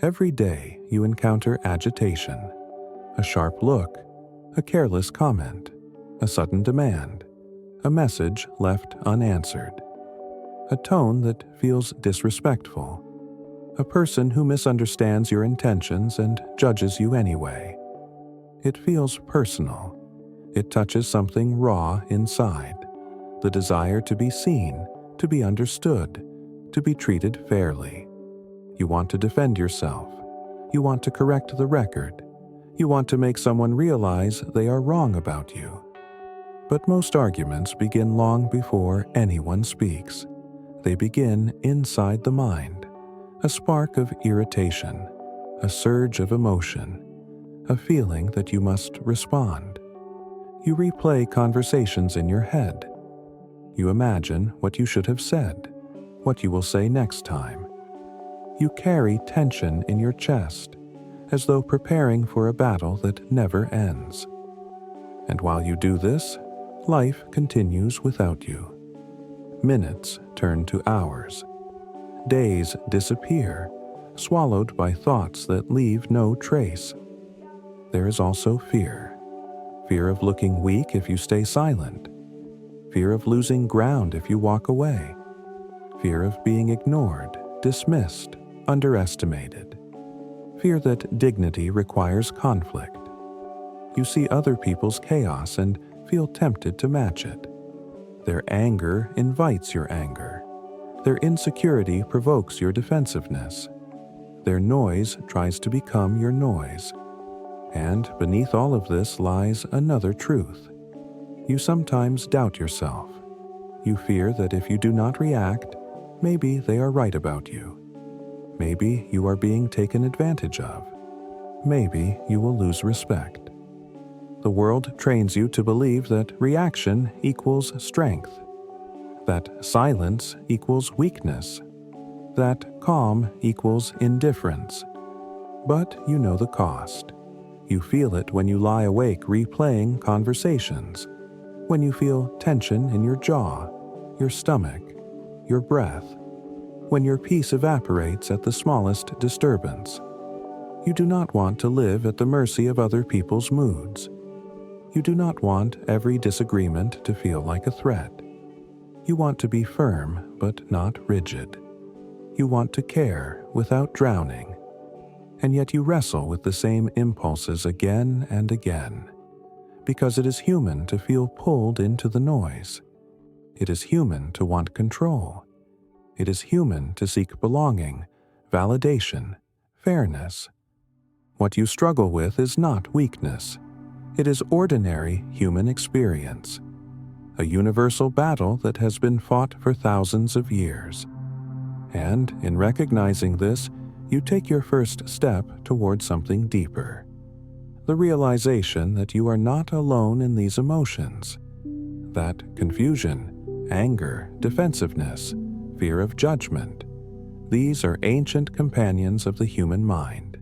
Every day you encounter agitation, a sharp look, a careless comment, a sudden demand, a message left unanswered, a tone that feels disrespectful, a person who misunderstands your intentions and judges you anyway. It feels personal. It touches something raw inside, the desire to be seen, to be understood, to be treated fairly. You want to defend yourself. You want to correct the record. You want to make someone realize they are wrong about you. But most arguments begin long before anyone speaks. They begin inside the mind, a spark of irritation, a surge of emotion, a feeling that you must respond. You replay conversations in your head. You imagine what you should have said, what you will say next time. You carry tension in your chest, as though preparing for a battle that never ends. And while you do this, life continues without you. Minutes turn to hours. Days disappear, swallowed by thoughts that leave no trace. There is also fear. Fear of looking weak if you stay silent. Fear of losing ground if you walk away. Fear of being ignored, dismissed, underestimated. Fear that dignity requires conflict. You see other people's chaos and feel tempted to match it. Their anger invites your anger. Their insecurity provokes your defensiveness. Their noise tries to become your noise. And beneath all of this lies another truth. You sometimes doubt yourself. You fear that if you do not react, maybe they are right about you. Maybe you are being taken advantage of. Maybe you will lose respect. The world trains you to believe that reaction equals strength, that silence equals weakness, that calm equals indifference. But you know the cost. You feel it when you lie awake replaying conversations, when you feel tension in your jaw, your stomach, your breath, when your peace evaporates at the smallest disturbance. You do not want to live at the mercy of other people's moods. You do not want every disagreement to feel like a threat. You want to be firm, but not rigid. You want to care without drowning. And yet you wrestle with the same impulses again and again, because it is human to feel pulled into the noise. It is human to want control. It is human to seek belonging, validation, fairness. What you struggle with is not weakness. It is ordinary human experience, a universal battle that has been fought for thousands of years. And in recognizing this, you take your first step toward something deeper. The realization that you are not alone in these emotions, that confusion, anger, defensiveness, fear of judgment, these are ancient companions of the human mind.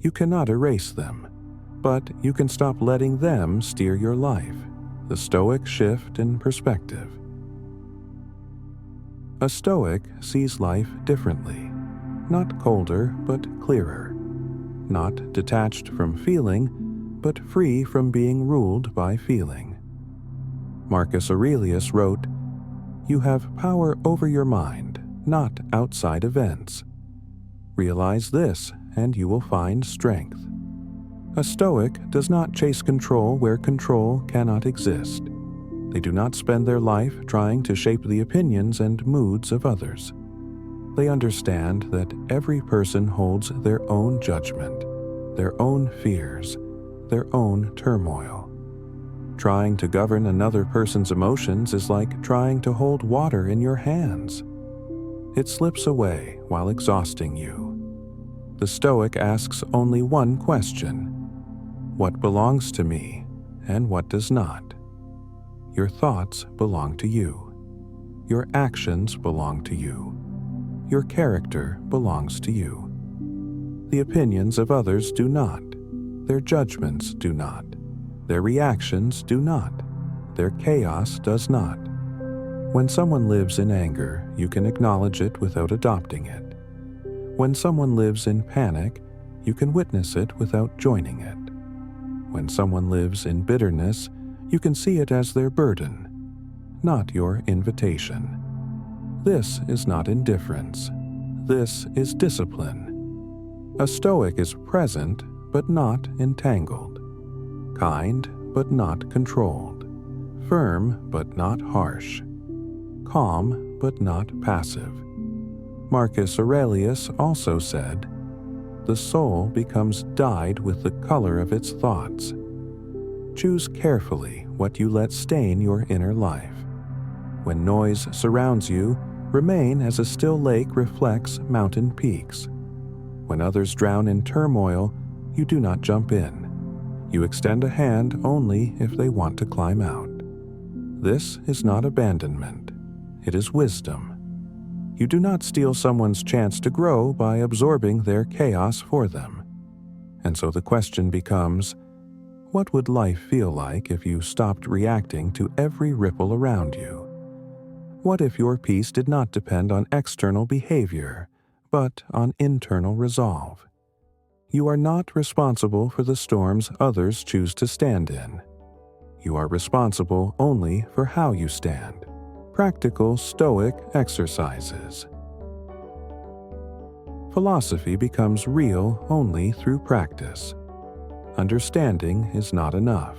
You cannot erase them, but you can stop letting them steer your life, the Stoic shift in perspective. A Stoic sees life differently, not colder but clearer, not detached from feeling, but free from being ruled by feeling. Marcus Aurelius wrote, "You have power over your mind, not outside events. Realize this, and you will find strength." A Stoic does not chase control where control cannot exist. They do not spend their life trying to shape the opinions and moods of others. They understand that every person holds their own judgment, their own fears, their own turmoil. Trying to govern another person's emotions is like trying to hold water in your hands. It slips away while exhausting you. The Stoic asks only one question: what belongs to me and what does not? Your thoughts belong to you. Your actions belong to you. Your character belongs to you. The opinions of others do not. Their judgments do not. Their reactions do not. Their chaos does not. When someone lives in anger, you can acknowledge it without adopting it. When someone lives in panic, you can witness it without joining it. When someone lives in bitterness, you can see it as their burden, not your invitation. This is not indifference. This is discipline. A Stoic is present, but not entangled. Kind, but not controlled. Firm, but not harsh. Calm, but not passive. Marcus Aurelius also said, "The soul becomes dyed with the color of its thoughts." Choose carefully what you let stain your inner life. When noise surrounds you, remain as a still lake reflects mountain peaks. When others drown in turmoil, you do not jump in. You extend a hand only if they want to climb out. This is not abandonment. It is wisdom. You do not steal someone's chance to grow by absorbing their chaos for them. And so the question becomes, what would life feel like if you stopped reacting to every ripple around you? What if your peace did not depend on external behavior, but on internal resolve? You are not responsible for the storms others choose to stand in. You are responsible only for how you stand. Practical Stoic exercises. Philosophy becomes real only through practice. Understanding is not enough.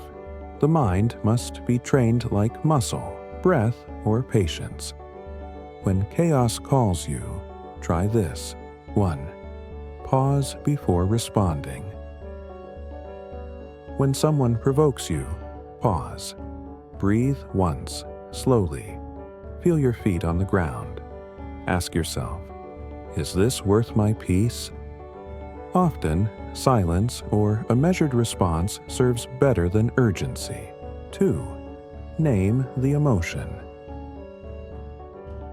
The mind must be trained like muscle, breath, or patience. When chaos calls you, try this. 1. Pause before responding. When someone provokes you, pause. Breathe once, slowly. Feel your feet on the ground. Ask yourself, is this worth my peace? Often, silence or a measured response serves better than urgency. 2. Name the emotion.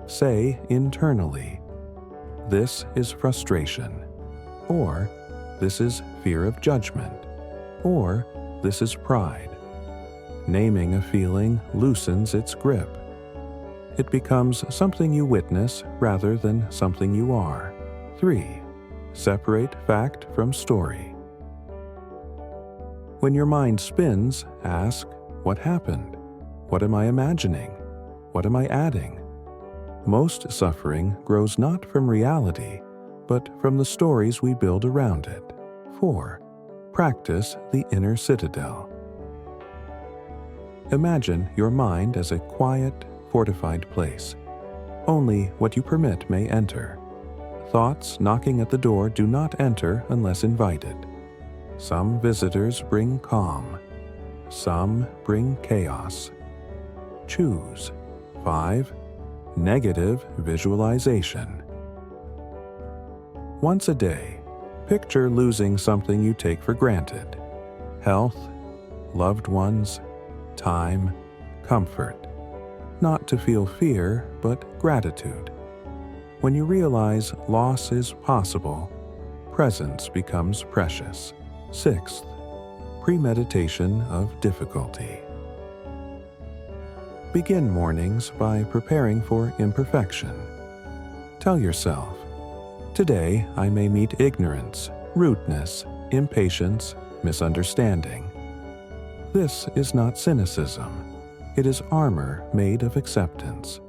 Say internally, this is frustration, or this is fear of judgment, or this is pride. Naming a feeling loosens its grip. It becomes something you witness rather than something you are. 3. Separate fact from story. When your mind spins, ask, what happened? What am I imagining? What am I adding? Most suffering grows not from reality, but from the stories we build around it. 4. Practice the inner citadel. Imagine your mind as a quiet, fortified place. Only what you permit may enter. Thoughts knocking at the door do not enter unless invited. Some visitors bring calm. Some bring chaos. Choose. 5. Negative visualization. Once a day, picture losing something you take for granted. Health, loved ones, time, comfort. Not to feel fear, but gratitude. When you realize loss is possible, presence becomes precious. 6th, premeditation of difficulty. Begin mornings by preparing for imperfection. Tell yourself, today I may meet ignorance, rudeness, impatience, misunderstanding. This is not cynicism. It is armor made of acceptance.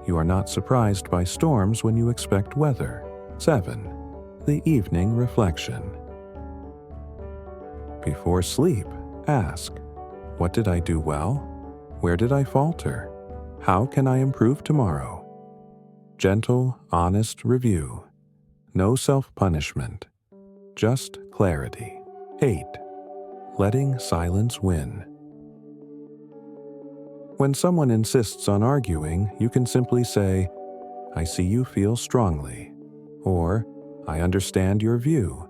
You are not surprised by storms when you expect weather. 7. The evening reflection. Before sleep, ask, what did I do well? Where did I falter? How can I improve tomorrow? Gentle, honest review. No self-punishment. Just clarity. 8. Letting silence win. When someone insists on arguing, you can simply say, I see you feel strongly, or I understand your view.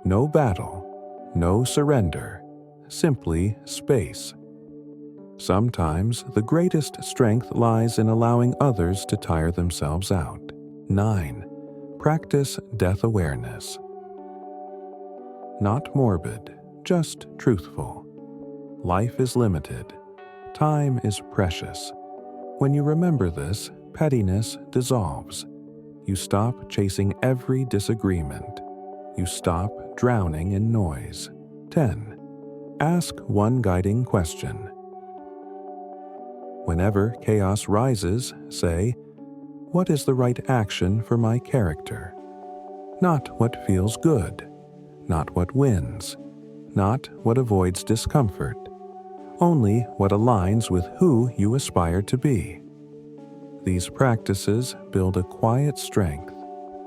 No battle, no surrender, simply space. Sometimes the greatest strength lies in allowing others to tire themselves out. 9. Practice death awareness. Not morbid, just truthful. Life is limited. Time is precious. When you remember this, pettiness dissolves. You stop chasing every disagreement. You stop drowning in noise. 10. Ask one guiding question. Whenever chaos rises, say, "What is the right action for my character?" Not what feels good, not what wins, not what avoids discomfort, only what aligns with who you aspire to be. These practices build a quiet strength,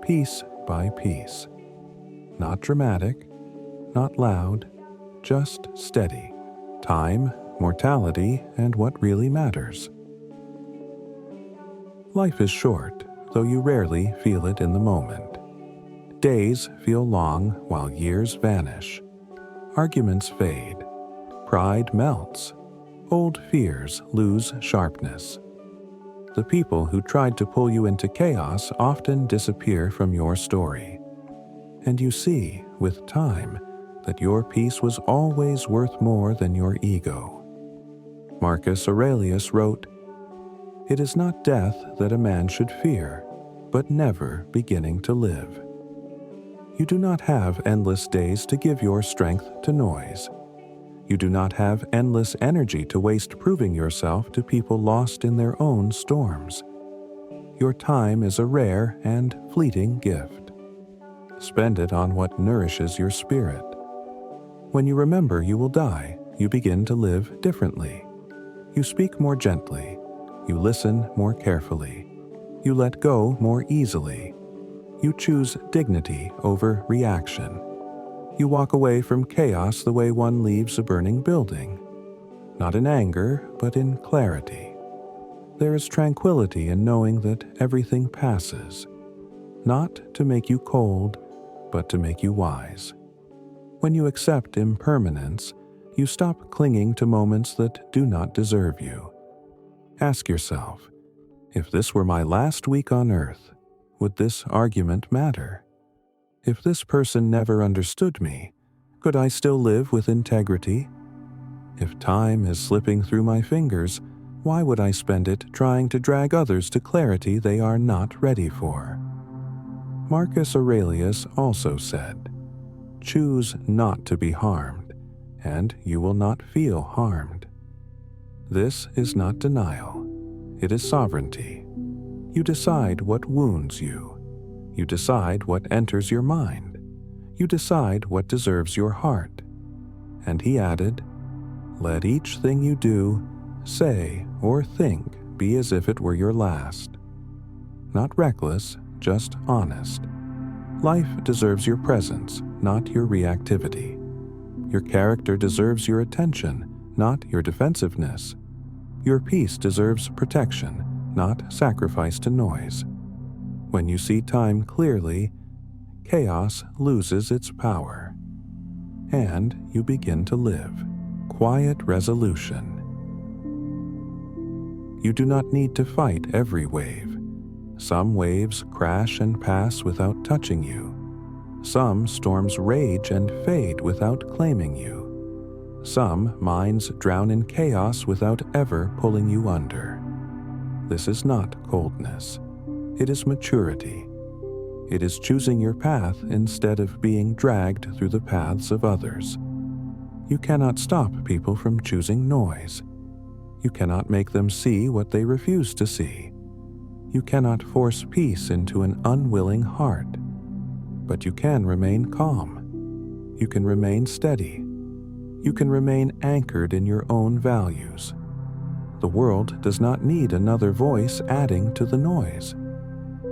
piece by piece. Not dramatic, not loud, just steady. Time, mortality, and what really matters. Life is short, though you rarely feel it in the moment. Days feel long while years vanish. Arguments fade. Pride melts. Old fears lose sharpness. The people who tried to pull you into chaos often disappear from your story. And you see, with time, that your peace was always worth more than your ego. Marcus Aurelius wrote, "It is not death that a man should fear, but never beginning to live." You do not have endless days to give your strength to noise. You do not have endless energy to waste proving yourself to people lost in their own storms. Your time is a rare and fleeting gift. Spend it on what nourishes your spirit. When you remember you will die, you begin to live differently. You speak more gently. You listen more carefully. You let go more easily. You choose dignity over reaction. You walk away from chaos the way one leaves a burning building. Not in anger, but in clarity. There is tranquility in knowing that everything passes. Not to make you cold, but to make you wise. When you accept impermanence, you stop clinging to moments that do not deserve you. Ask yourself, if this were my last week on earth, would this argument matter? If this person never understood me, could I still live with integrity? If time is slipping through my fingers, why would I spend it trying to drag others to clarity they are not ready for? Marcus Aurelius also said, "Choose not to be harmed, and you will not feel harmed." This is not denial. It is sovereignty. You decide what wounds you. You decide what enters your mind. You decide what deserves your heart. And he added, "Let each thing you do, say, or think be as if it were your last." Not reckless, just honest. Life deserves your presence, not your reactivity. Your character deserves your attention, not your defensiveness. Your peace deserves protection, not sacrifice to noise. When you see time clearly, chaos loses its power, and you begin to live. Quiet resolution. You do not need to fight every wave. Some waves crash and pass without touching you. Some storms rage and fade without claiming you. Some minds drown in chaos without ever pulling you under. This is not coldness. It is maturity. It is choosing your path instead of being dragged through the paths of others. You cannot stop people from choosing noise. You cannot make them see what they refuse to see. You cannot force peace into an unwilling heart. But you can remain calm. You can remain steady. You can remain anchored in your own values. The world does not need another voice adding to the noise.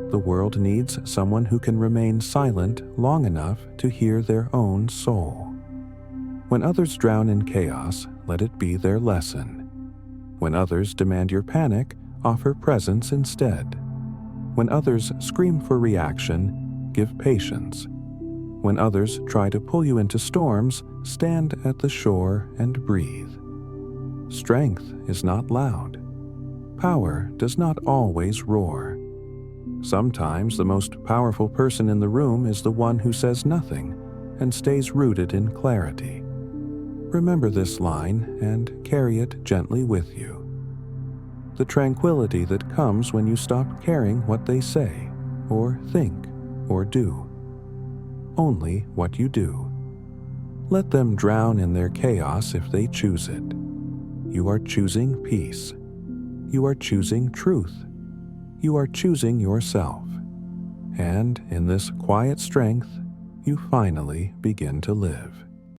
The world needs someone who can remain silent long enough to hear their own soul. When others drown in chaos, let it be their lesson. When others demand your panic, offer presence instead. When others scream for reaction, give patience. When others try to pull you into storms, stand at the shore and breathe. Strength is not loud. Power does not always roar. Sometimes the most powerful person in the room is the one who says nothing and stays rooted in clarity. Remember this line and carry it gently with you. The tranquility that comes when you stop caring what they say or think or do. Only what you do. Let them drown in their chaos if they choose it. You are choosing peace. You are choosing truth. You are choosing yourself. And in this quiet strength, you finally begin to live.